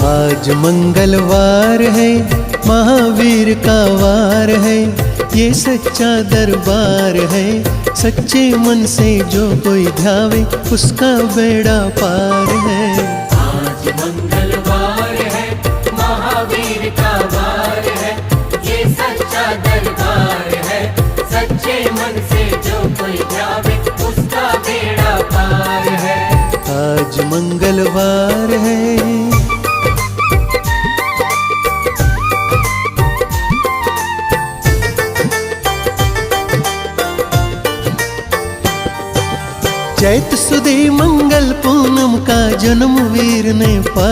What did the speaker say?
आज मंगलवार है, महावीर का वार है, ये सच्चा दरबार है। सच्चे मन से जो कोई ध्यावे उसका बेड़ा पार है। आज मंगलवार है, महावीर का वार है, ये सच्चा दरबार है। सच्चे मन से जो कोई ध्यावे उसका बेड़ा पार है। आज मंगलवार है। चैत सुदे मंगल पूनम का जन्म